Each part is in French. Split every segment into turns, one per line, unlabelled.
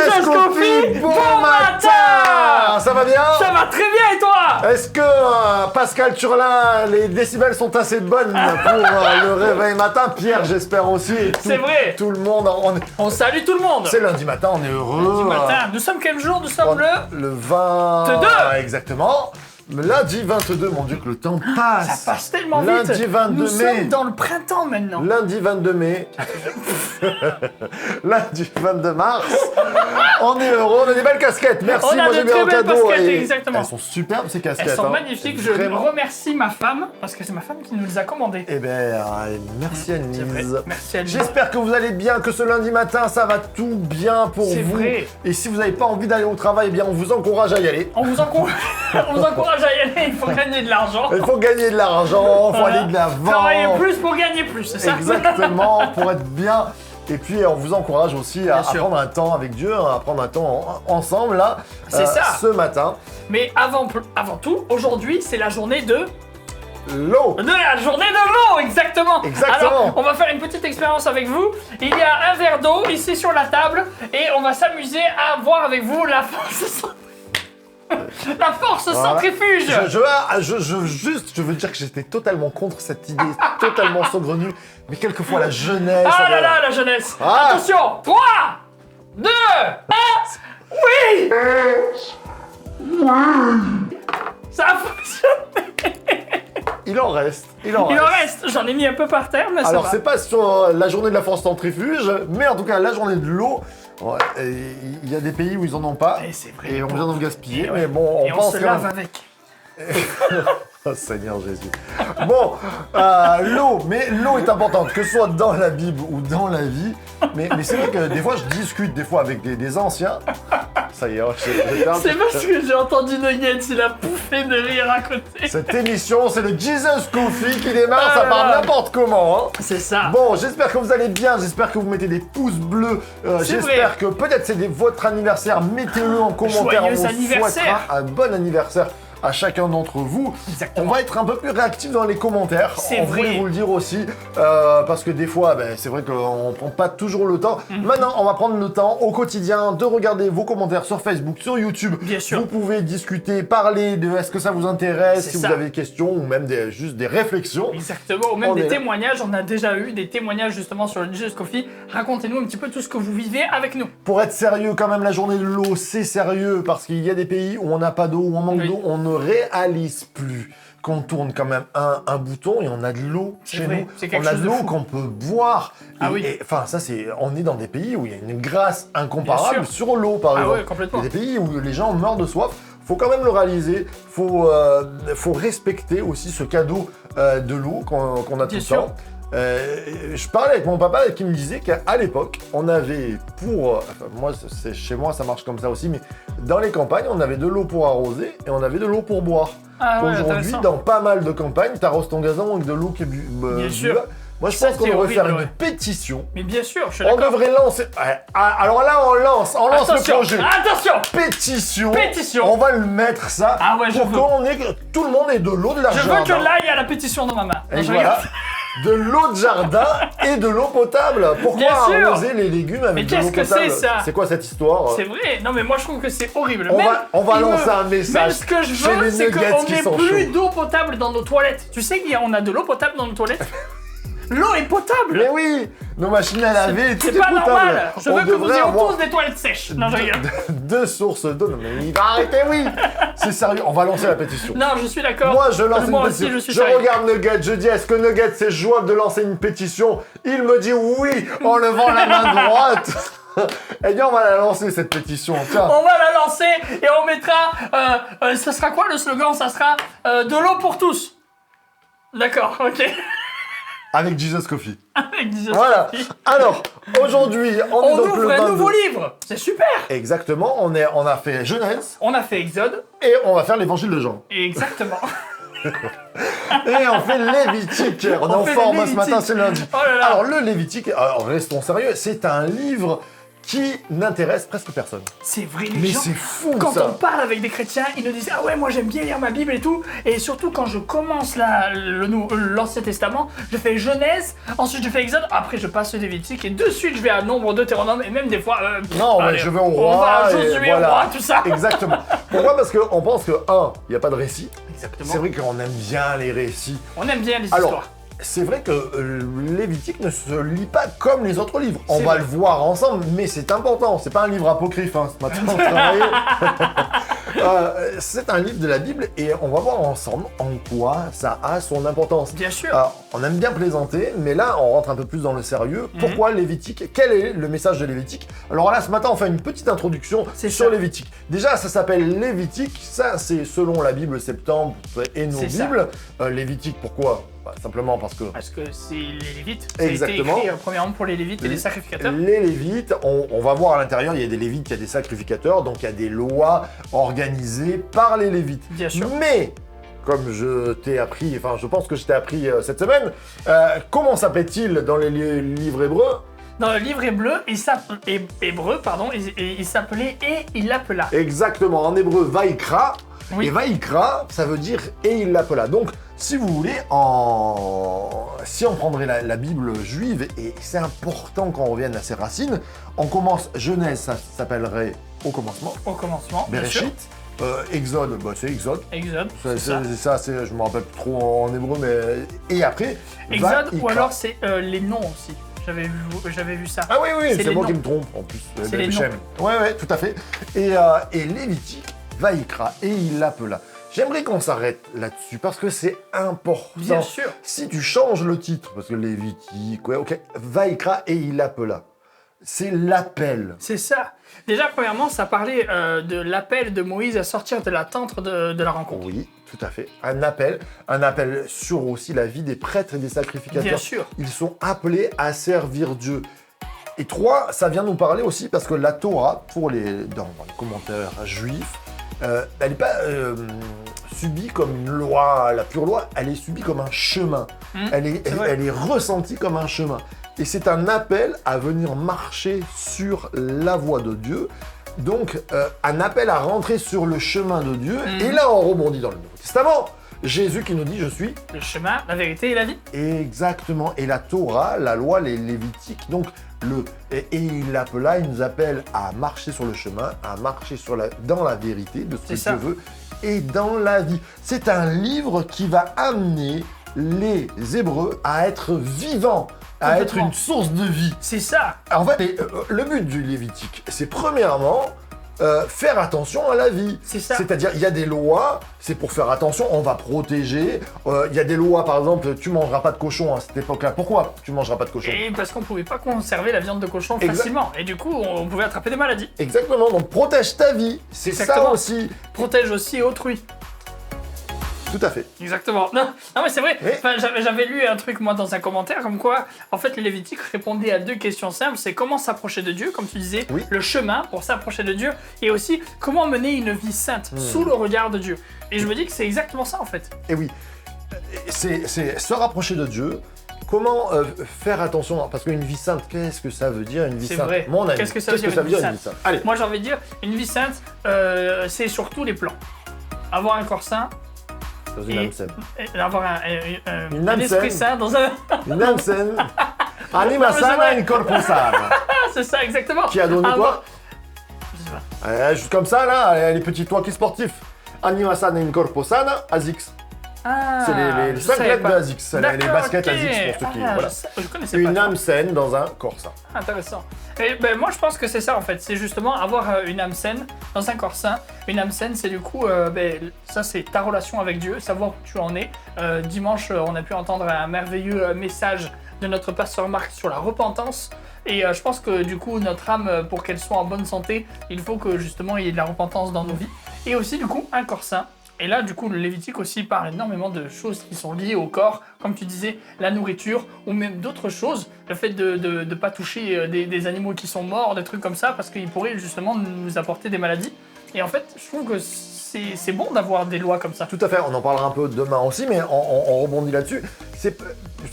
Jesus Coffee, bon matin.
Ça va bien?
Ça va très bien et toi?
Est-ce que Pascal Turlin, les décibels sont assez bonnes pour le réveil matin? Pierre, j'espère aussi.
C'est vrai.
Tout le monde.
On salue tout le monde.
C'est lundi matin, on est heureux.
Lundi matin. Nous sommes quel jour? Nous sommes
le 22. Exactement. Lundi 22, mon Dieu que le temps passe.
Ça passe tellement vite.
Lundi 22
Nous
mai.
sommes dans le printemps maintenant.
Lundi 22 mai. Lundi 22 mars. On est heureux, on a des belles casquettes. Merci,
On a
moi
de
j'ai bien
très
au
belles
cadeau.
casquettes,
Et
exactement.
elles sont superbes ces casquettes.
Elles sont
hein.
magnifiques. Je
Vraiment.
remercie ma femme parce que c'est ma femme qui nous les a commandées.
Eh bien, merci
C'est vrai.
Annelise.
Merci Annelise.
J'espère que vous allez bien, que ce lundi matin, ça va tout bien pour
C'est
vous.
vrai.
Et si vous n'avez pas envie d'aller au travail, eh bien, on vous encourage à y aller.
On vous encourage à y aller. Il faut gagner de l'argent.
Il faut gagner de l'argent, il faut aller de l'avant.
Travailler plus pour gagner plus, c'est ça?
Exactement, pour être bien. Et puis, on vous encourage aussi à
Bien sûr.
prendre un temps avec Dieu, à prendre un temps ensemble, là,
C'est ça.
ce matin.
Mais avant tout, aujourd'hui, c'est la journée de
L'eau.
la journée de l'eau, exactement.
Exactement.
Alors, on va faire une petite expérience avec vous. Il y a un verre d'eau ici sur la table et on va s'amuser à voir avec vous la force. La force centrifuge.
Je veux dire que j'étais totalement contre cette idée, totalement saugrenue, mais quelquefois la jeunesse.
Ah là là, la jeunesse.
Ah.
Attention, 3, 2, 1, oui. Ça a fonctionné.
Il en reste.
Il en reste. J'en ai mis un peu par terre, mais
Alors,
ça va.
c'est pas sur la journée de la force centrifuge, mais en tout cas, la journée de l'eau, ouais, il y a des pays où ils en ont pas.
Et c'est vrai.
Et on vient d'en gaspiller,
Et ouais.
mais bon,
Et on
pense
se
quand
lave
même.
avec.
Oh Seigneur Jésus. Bon, l'eau, mais l'eau est importante, que ce soit dans la Bible ou dans la vie. Mais c'est vrai que des fois, je discute avec des anciens. Ça y est,
C'est parce que j'ai entendu Nuggets, il a pouffé de rire à côté.
Cette émission, c'est le Jesus Coffee qui démarre,
Ah
ça
là
part
là.
n'importe comment. Hein.
C'est ça.
Bon, j'espère que vous allez bien, j'espère que vous mettez des pouces bleus, j'espère que peut-être c'est votre anniversaire, mettez-le en commentaire,
Joyeux
on vous
anniversaire.
souhaitera un bon anniversaire à chacun d'entre vous.
Exactement.
On va être un peu plus réactifs dans les commentaires,
C'est
on
vrai.
voulait vous le dire aussi, parce que des fois, c'est vrai qu'on prend pas toujours le temps. Maintenant, on va prendre le temps au quotidien de regarder vos commentaires sur Facebook, sur YouTube.
Bien sûr.
Vous pouvez discuter, parler de est-ce que ça vous intéresse,
C'est
si
ça.
vous avez des questions ou même juste des réflexions.
Exactement, ou même
On est
des
là.
témoignages, on a déjà eu des témoignages justement sur le Jesus Coffee. Racontez-nous un petit peu tout ce que vous vivez avec nous.
Pour être sérieux, quand même, la journée de l'eau, c'est sérieux parce qu'il y a des pays où on n'a pas d'eau, où on manque
Oui.
d'eau, on ne réalise plus qu'on tourne quand même un bouton et on a de l'eau
C'est
chez
vrai,
nous.
c'est quelque
On a
chose
de
de
l'eau
fou.
qu'on peut boire.
Ah oui.
Enfin, ça, on est dans des pays où il y a une grâce incomparable
Bien
sur l'eau, par
Ah
exemple.
ouais, complètement.
Il y a des pays où les gens meurent de soif. Faut quand même le réaliser. Faut respecter aussi ce cadeau de l'eau qu'on a tout
Bien
le
sûr.
temps. Je parlais avec mon papa qui me disait qu'à l'époque, on avait chez moi ça marche comme ça aussi, mais dans les campagnes, on avait de l'eau pour arroser et on avait de l'eau pour boire.
Ah ouais,
Aujourd'hui,
intéressant.
dans pas mal de campagnes, t'arroses ton gazon avec de l'eau qui est
Bien sûr.
buable. Moi, je
Ça,
pense qu'on
c'est
devrait faire
horrible,
une
ouais.
pétition.
Mais bien sûr, je suis
On
d'accord.
devrait lancer. Alors là, on lance le
Attention,
projet.
attention.
Pétition.
Pétition.
On va le mettre ça.
Ah ouais, je
pour
veux.
que tout le monde ait de l'eau de la
Je veux que là, il y a la pétition dans ma main.
Et
Non, je
voilà,
rigole.
de l'eau de jardin et de l'eau potable. Pourquoi
Bien sûr.
arroser les légumes avec
Mais
de l'eau
qu'est-ce que
potable?
c'est, ça?
C'est quoi cette histoire?
C'est vrai, non mais moi je trouve que c'est horrible.
On va lancer un message
Même ce que je
chez
veux,
les
c'est
nuggets
qu'on
qui
n'ait
sont
plus
chauds.
d'eau potable dans nos toilettes. Tu sais qu'on a de l'eau potable dans nos toilettes? L'eau est potable.
Mais oui, nos machines à laver, tout
C'est
est
pas
potable.
normal. Je
On
veux que vous
devrait
ayez
avoir
tous des toilettes sèches. Non, je rigole.
deux sources d'eau. Non mais il va arrêter, oui. C'est sérieux, on va lancer la pétition.
Non, je suis d'accord.
Moi, je lance
Moi
une
aussi,
pétition.
je suis
Je
sérieux.
regarde Nugget, je dis est-ce que Nugget c'est jouable de lancer une pétition? Il me dit oui en levant la main droite. Eh bien, on va la lancer cette pétition. Tiens.
On va la lancer et on mettra. Ça sera quoi le slogan? Ça sera de l'eau pour tous. D'accord, ok.
Avec Jesus Coffee.
Avec des
Voilà.
astuces.
Alors, aujourd'hui, on est
On
donc
ouvre
le
un
22.
nouveau livre. C'est super.
Exactement, on a fait Genèse
On a fait Exode.
et on va faire l'évangile de Jean.
Exactement.
Et on fait Lévitique. On est en
fait
forme
le
ce matin,
Lévitique.
c'est lundi.
Oh là là.
Alors, le Lévitique, alors restons sérieux, c'est un livre qui n'intéresse presque personne.
C'est vrai, les
Mais
gens,
c'est fou
quand
ça.
on parle avec des chrétiens, ils nous disent « Ah ouais, moi j'aime bien lire ma Bible et tout ». Et surtout quand je commence l'Ancien Testament, je fais Genèse, ensuite je fais Exode, après je passe au Lévitique et de suite je vais à Nombre, Deutéronome et même des fois...
Non, mais
allez,
je vais au
on va
roi.
à
et
Josué,
voilà.
roi, tout ça.
Exactement. Pourquoi? Parce qu'on pense que, il n'y a pas de récit.
Exactement.
C'est vrai qu'on aime bien les récits.
On aime bien les
Alors,
histoires.
c'est vrai que Lévitique ne se lit pas comme les autres livres. On
C'est
va
vrai.
le voir ensemble, mais c'est important. C'est pas un livre apocryphe, hein, ce matin on travaillait. C'est un livre de la Bible et on va voir ensemble en quoi ça a son importance.
Bien sûr.
On aime bien plaisanter, mais là on rentre un peu plus dans le sérieux. Pourquoi Lévitique? Quel est le message de Lévitique? Alors là, ce matin, on fait une petite introduction
C'est
sur
ça.
Lévitique. Déjà, ça s'appelle Lévitique. Ça, c'est selon la Bible Septembre et nos
C'est ça.
Bibles. Lévitique, pourquoi? Simplement parce que
Parce que c'est les Lévites. Ça a été
Exactement.
écrit premièrement pour les Lévites et les sacrificateurs.
les Lévites, on va voir à l'intérieur, il y a des Lévites, il y a des sacrificateurs, donc il y a des lois organisées par les Lévites.
Bien sûr.
Mais, comme je t'ai appris, enfin je pense que je t'ai appris cette semaine, comment s'appelait-il dans les livres hébreux?
Dans le livre hébreu, il s'appelait et il l'appela.
Exactement, en hébreu, Vaïkra.
Oui.
Et Vaïkra, ça veut dire et il l'appela. Donc, si vous voulez, si on prendrait la Bible juive, et c'est important qu'on revienne à ses racines, on commence Genèse, ça s'appellerait au commencement.
Au commencement, bien sûr.
Bereshit. Exode, c'est Exode.
Exode,
Ça,
c'est ça.
je me rappelle plus trop en hébreu, mais. Et après.
Exode, ou
Vaïkra.
alors c'est les noms aussi. J'avais vu ça.
Ah oui,
C'est
c'est
les
moi
noms.
qui me trompe en plus.
C'est les
Shem. Ouais, tout à fait. Et Lévitique, Vaïkra, et il l'appela. J'aimerais qu'on s'arrête là-dessus parce que c'est important.
Bien sûr.
Si tu changes le titre, parce que Lévitique, ouais, ok, Vaïkra, et il l'appela. C'est l'appel.
C'est ça. Déjà, premièrement, ça parlait de l'appel de Moïse à sortir de la tente de la rencontre.
Oui, tout à fait. Un appel sur aussi la vie des prêtres et des sacrificateurs.
Bien sûr.
Ils sont appelés à servir Dieu. Et 3, ça vient nous parler aussi parce que la Torah, dans les commentaires juifs, elle n'est pas subie comme une loi, la pure loi, elle est subie comme un chemin. Elle est ressentie comme un chemin. Et c'est un appel à venir marcher sur la voie de Dieu. Donc, un appel à rentrer sur le chemin de Dieu. Et là, on rebondit dans le Nouveau Testament. Jésus qui nous dit « Je suis ».
Le chemin, la vérité et la vie.
Exactement. Et la Torah, la loi, les Lévitiques. Donc, et il l'appela, il nous appelle à marcher sur le chemin, à marcher dans la vérité de ce que Dieu veut et dans la vie. C'est un livre qui va amener les Hébreux à être vivants, à être une source de vie.
C'est ça.
En fait, le but du Lévitique, c'est premièrement faire attention à la vie.
C'est ça.
C'est-à-dire, il y a des lois, c'est pour faire attention, on va protéger. Il y a des lois, par exemple, tu mangeras pas de cochon à cette époque-là. Pourquoi tu mangeras pas de cochon?
Et parce qu'on pouvait pas conserver la viande de cochon facilement. Et du coup, on pouvait attraper des maladies.
Exactement, donc protège ta vie. C'est ça aussi.
Protège aussi autrui.
Tout à fait.
Exactement. Non mais c'est vrai.
Oui.
Enfin, j'avais lu un truc moi dans un commentaire comme quoi, en fait, le Lévitique répondait à deux questions simples. C'est comment s'approcher de Dieu, comme tu disais, le chemin pour s'approcher de Dieu, et aussi comment mener une vie sainte sous le regard de Dieu. Et je me dis que c'est exactement ça en fait.
Et oui, c'est se rapprocher de Dieu. Comment faire attention, parce qu'une vie sainte, qu'est-ce que ça veut dire une vie
C'est
sainte?
vrai.
Mon ami,
Qu'est-ce que ça veut dire une vie sainte?
Allez.
Moi j'ai envie de dire, une vie sainte, c'est sur tous les plans. Avoir un corps sain,
Dans une âme saine.
avoir
Une
un
âme
esprit
saine.
sain dans un...
Une âme saine. Anima
Non, mais c'est
sana
vrai.
in corpo sano.
C'est ça, exactement.
Qui a donné quoi?
Je sais pas.
Juste comme ça, là, les petits toits qui sportifs. Anima sana in corpo sana, ASICS.
Ah,
C'est les
je
5
savais
lettres
pas.
de ASICS. Les
D'accord,
baskets
ok.
ASICS pour ceux qui...
Ah,
Voilà.
je connaissais pas.
Une âme saine dans un corps sain.
Intéressant. Et ben, moi je pense que c'est ça en fait, c'est justement avoir une âme saine dans un corps sain. Une âme saine, c'est du coup, ça c'est ta relation avec Dieu, savoir où tu en es. Dimanche, on a pu entendre un merveilleux message de notre pasteur Marc sur la repentance. Et je pense que du coup, notre âme, pour qu'elle soit en bonne santé, il faut que justement il y ait de la repentance dans nos vies. Et aussi du coup, un corps sain. Et là, du coup, le Lévitique aussi parle énormément de choses qui sont liées au corps, comme tu disais, la nourriture, ou même d'autres choses. Le fait de ne pas toucher des animaux qui sont morts, des trucs comme ça, parce qu'ils pourraient justement nous apporter des maladies. Et en fait, je trouve que c'est bon d'avoir des lois comme ça.
Tout à fait, on en parlera un peu demain aussi, mais on rebondit là-dessus.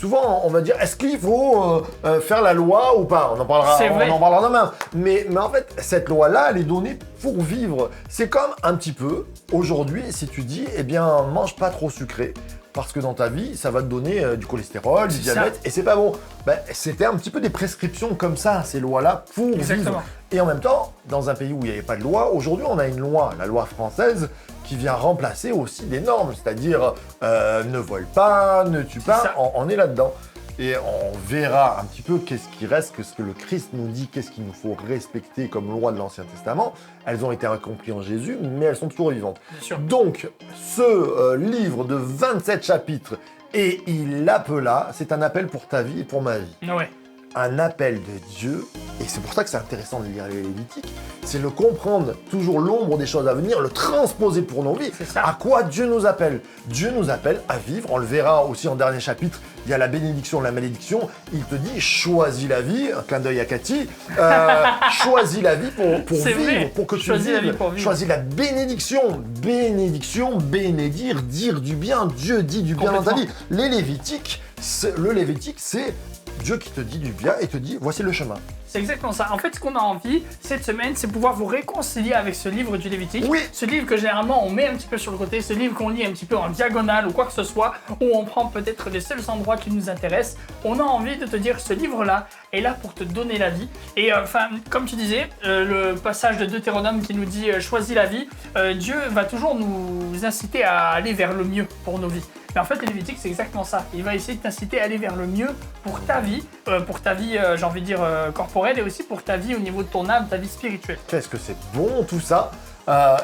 souvent, on va dire, est-ce qu'il faut faire la loi ou pas? On en parlera demain. Mais en fait, cette loi-là, elle est donnée pour vivre. C'est comme un petit peu, aujourd'hui, si tu dis, eh bien, mange pas trop sucré. Parce que dans ta vie, ça va te donner du cholestérol, du diabète, et c'est pas bon. Ben, c'était un petit peu des prescriptions comme ça, ces lois-là, pour vivre. Et en même temps, dans un pays où il n'y avait pas de loi, aujourd'hui on a une loi, la loi française, qui vient remplacer aussi des normes, c'est-à-dire ne vole pas, ne tue pas, on est là-dedans. Et on verra un petit peu qu'est-ce qui reste, qu'est-ce que le Christ nous dit, qu'est-ce qu'il nous faut respecter comme loi de l'Ancien Testament. Elles ont été accomplies en Jésus, mais elles sont toujours vivantes. Donc, ce livre de 27 chapitres, et il l'appela, c'est un appel pour ta vie et pour ma vie.
Ouais.
Un appel de Dieu, et c'est pour ça que c'est intéressant de lire les Lévitiques, c'est le comprendre, toujours l'ombre des choses à venir, le transposer pour nos vies. À quoi Dieu nous appelle? Dieu nous appelle à vivre, on le verra aussi en dernier chapitre, il y a la bénédiction, la malédiction, il te dit choisis la vie, un clin d'œil à Cathy, choisis la vie pour vivre, pour que tu vives, choisis la bénédiction, bénédire, dire du bien, Dieu dit du bien dans ta vie. Le Lévitique, c'est Dieu qui te dit du bien et te dit voici le chemin.
C'est exactement ça. En fait, ce qu'on a envie cette semaine, c'est pouvoir vous réconcilier avec ce livre du Lévitique.
Oui.
Ce livre que généralement on met un petit peu sur le côté, ce livre qu'on lit un petit peu en diagonale ou quoi que ce soit, où on prend peut-être les seuls endroits qui nous intéressent. On a envie de te dire ce livre-là est là pour te donner la vie. Et comme tu disais, le passage de Deutéronome qui nous dit choisis la vie, Dieu va toujours nous inciter à aller vers le mieux pour nos vies. Mais en fait, le Lévitique, c'est exactement ça. Il va essayer de t'inciter à aller vers le mieux pour ta vie, j'ai envie de dire, corporelle, et aussi pour ta vie au niveau de ton âme, ta vie spirituelle.
Qu'est-ce que c'est bon tout ça?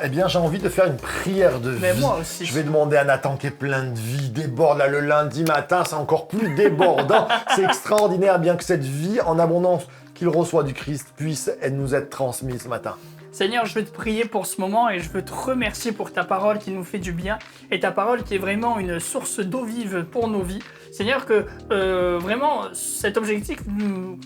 Eh bien, j'ai envie de faire une prière de vie.
Mais moi aussi.
Je vais demander à Nathan qui est plein de vie, déborde là le lundi matin, c'est encore plus débordant. C'est extraordinaire, bien que cette vie en abondance qu'il reçoit du Christ puisse nous être transmise ce matin.
Seigneur, je veux te prier pour ce moment et je veux te remercier pour ta parole qui nous fait du bien et ta parole qui est vraiment une source d'eau vive pour nos vies. Seigneur, que vraiment cet objectif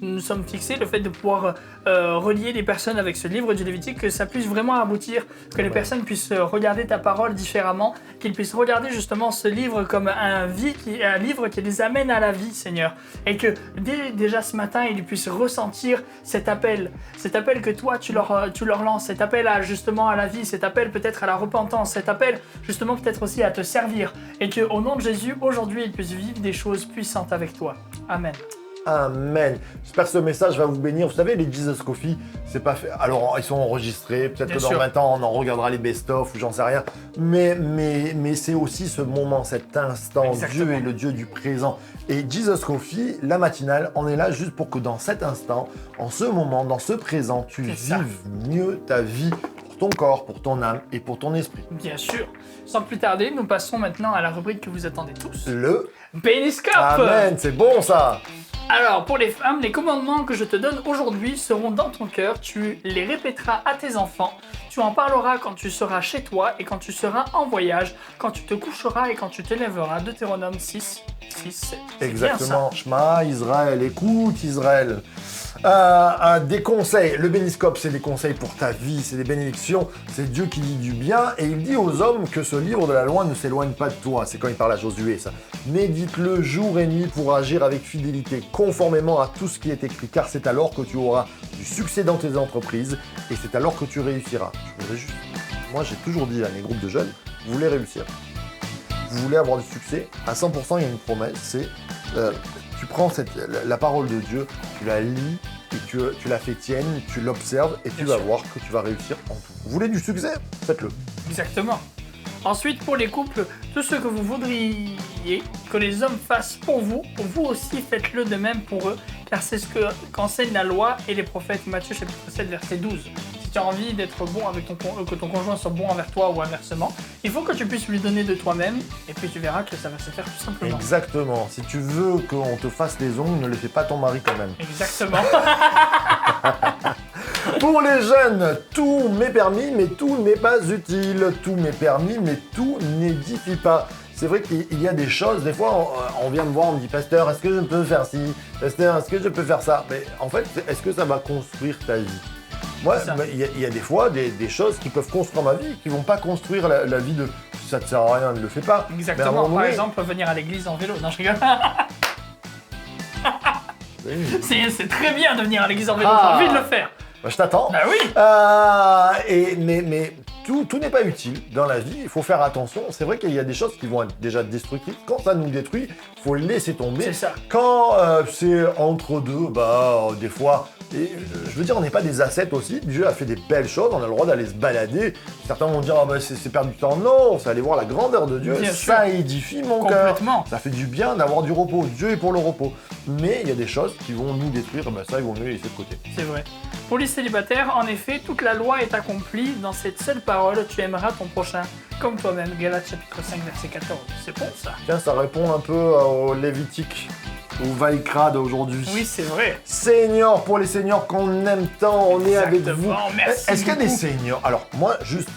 nous sommes fixés, le fait de pouvoir relier les personnes avec ce livre du Lévitique, que ça puisse vraiment aboutir, que les personnes puissent regarder ta parole différemment, qu'ils puissent regarder justement ce livre comme un livre qui les amène à la vie, Seigneur. Et que déjà ce matin, ils puissent ressentir cet appel que toi tu leur lances, cet appel justement à la vie, cet appel peut-être à la repentance, cet appel justement peut-être aussi à te servir. Et qu'au nom de Jésus, aujourd'hui, ils puissent vivre des choses puissantes avec toi. Amen.
Amen. J'espère que ce message va vous bénir. Vous savez, les Jesus Coffee, c'est pas fait. Alors, ils sont enregistrés. Peut-être que dans 20 ans, on en regardera les best-of ou j'en sais rien. Mais c'est aussi ce moment, cet instant.
Exactement.
Dieu est le Dieu du présent. Et Jesus Coffee, la matinale, on est là juste pour que dans cet instant, en ce moment, dans ce présent, tu vives mieux ta vie pour ton corps, pour ton âme et pour ton esprit.
Bien sûr. Sans plus tarder, nous passons maintenant à la rubrique que vous attendez tous.
Le
Péniscope.
Amen, c'est bon ça.
Alors, pour les femmes, les commandements que je te donne aujourd'hui seront dans ton cœur. Tu les répéteras à tes enfants. Tu en parleras quand tu seras chez toi et quand tu seras en voyage, quand tu te coucheras et quand tu te lèveras. Deutéronome 6, 7.
Exactement. Shema, Israël, écoute Israël. Des conseils. Le Péniscope, c'est des conseils pour ta vie, c'est des bénédictions. C'est Dieu qui dit du bien et il dit aux hommes que ce livre de la loi ne s'éloigne pas de toi. C'est quand il parle à Josué, ça. Médite-le jour et nuit pour agir avec fidélité, conformément à tout ce qui est écrit, car c'est alors que tu auras du succès dans tes entreprises et c'est alors que tu réussiras. Moi, j'ai toujours dit à mes groupes de jeunes, vous voulez réussir, vous voulez avoir du succès, à 100%, il y a une promesse, c'est tu prends la parole de Dieu, tu la lis, et tu la fais tienne, tu l'observes et tu vas voir que tu vas réussir en tout. Vous voulez du succès? Faites-le.
Exactement. Ensuite, pour les couples, tout ce que vous voudriez que les hommes fassent pour vous aussi faites-le de même pour eux, car c'est ce qu'enseigne la loi et les prophètes. Matthieu chapitre 7, verset 12. Si tu as envie d'être bon avec que ton conjoint soit bon envers toi ou inversement, il faut que tu puisses lui donner de toi-même, et puis tu verras que ça va se faire tout simplement.
Exactement. Si tu veux qu'on te fasse les ongles, ne les fais pas à ton mari quand même.
Exactement.
Pour les jeunes, tout m'est permis, mais tout n'est pas utile. Tout m'est permis, mais tout n'édifie pas. C'est vrai qu'il y a des choses, des fois, on vient me voir, on me dit « Pasteur, est-ce que je peux faire ci? Pasteur, est-ce que je peux faire ça ?» Mais en fait, est-ce que ça va construire ta vie? Moi, il y a des fois des choses qui peuvent construire ma vie, qui vont pas construire la vie de « ça te sert à rien, ne le fais pas ».
Exactement, par exemple, venir à l'église en vélo. Non, je rigole. C'est très bien de venir à l'église en vélo,
Ah.
j'ai envie de le faire.
Bah, je t'attends.
Bah oui.
Mais tout n'est pas utile dans la vie, il faut faire attention. C'est vrai qu'il y a des choses qui vont être déjà destructives. Quand ça nous détruit, il faut laisser tomber.
C'est ça.
Quand c'est entre deux, des fois, je veux dire, on n'est pas des ascètes aussi. Dieu a fait des belles choses, on a le droit d'aller se balader. Certains vont dire, c'est perdre du temps. Non, c'est aller voir la grandeur de Dieu.
Bien
Ça
sûr.
édifie mon cœur.
Complètement.
Ça fait du bien d'avoir du repos. Dieu est pour le repos. Mais il y a des choses qui vont nous détruire, ça, il vaut mieux les laisser de côté.
C'est vrai. Pour les célibataires, en effet, toute la loi est accomplie dans cette seule parole, tu aimeras ton prochain comme toi-même. Galates chapitre 5 verset 14. C'est bon ça.
Tiens, ça répond un peu au Lévitique, au Vaikra d'aujourd'hui.
Oui, c'est vrai.
Seniors, pour les seniors qu'on aime tant, on est avec vous.
Exactement, merci
Est-ce qu'il y a des
beaucoup.
seniors? Alors, moi, juste,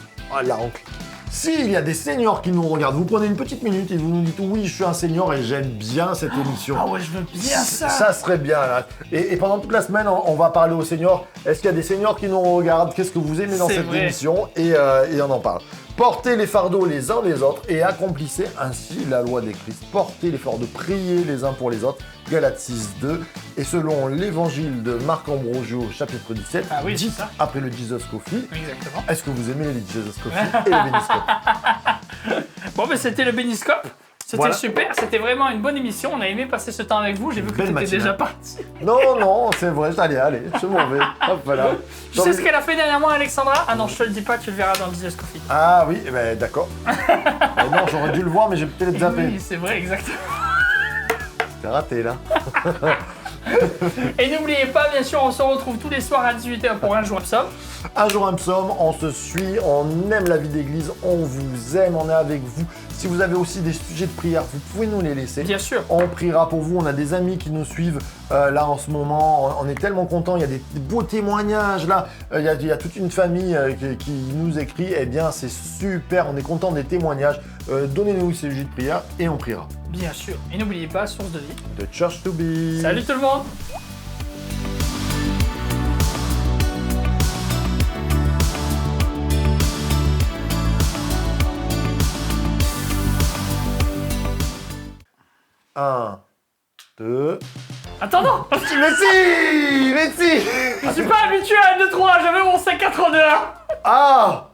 là, on clique. S'il y a des seniors qui nous regardent, vous prenez une petite minute et vous nous dites oui, je suis un senior et j'aime bien cette émission.
Ah ouais, je veux bien ça.
Ça serait bien là. Et pendant toute la semaine, on va parler aux seniors. Est-ce qu'il y a des seniors qui nous regardent? Qu'est-ce que vous aimez dans
C'est
cette
vrai.
émission? Et on en parle. Portez les fardeaux les uns les autres et accomplissez ainsi la loi des Christ. Portez les fardeaux, priez les uns pour les autres. Galates 6:2. Et selon l'évangile de Marc Ambrogio, chapitre 17,
Ah oui,
dites
c'est ça.
après le Jesus Coffee,
Exactement.
est-ce que vous aimez les Jesus Coffee et le Béniscope?
Bon, ben c'était le Béniscope. C'était
Voilà.
super, c'était vraiment une bonne émission. On a aimé passer ce temps avec vous. J'ai vu que
Belle
tu étais
matinale.
déjà parti.
Non, c'est vrai, allez, je m'en vais. Hop, voilà.
Tu sais ce qu'elle a fait dernièrement, Alexandra? Ah non, je te le dis pas, tu le verras dans le Jesus Coffee.
Ah oui, d'accord. Non, j'aurais dû le voir, mais j'ai peut-être zappé.
Oui, c'est vrai, exactement.
T'es raté là.
Et n'oubliez pas, bien sûr, on se retrouve tous les soirs à 18h pour un jour psaume.
Un jour un psaume, on se suit, on aime la vie d'église, on vous aime, on est avec vous. Si vous avez aussi des sujets de prière, vous pouvez nous les laisser.
Bien sûr.
On priera pour vous, on a des amis qui nous suivent là en ce moment, on est tellement contents, il y a des beaux témoignages là, il y a toute une famille qui nous écrit, eh bien c'est super, on est content des témoignages. Donnez-nous ces sujets de prière et on priera.
Bien sûr. Et n'oubliez pas, source de vie.
The Church to be.
Salut tout le monde!
Un, deux.
Attends, non!
Mais si.
Je suis pas habitué à 1, 2, 3, j'avais mon 5, 4, 2, 1!
Ah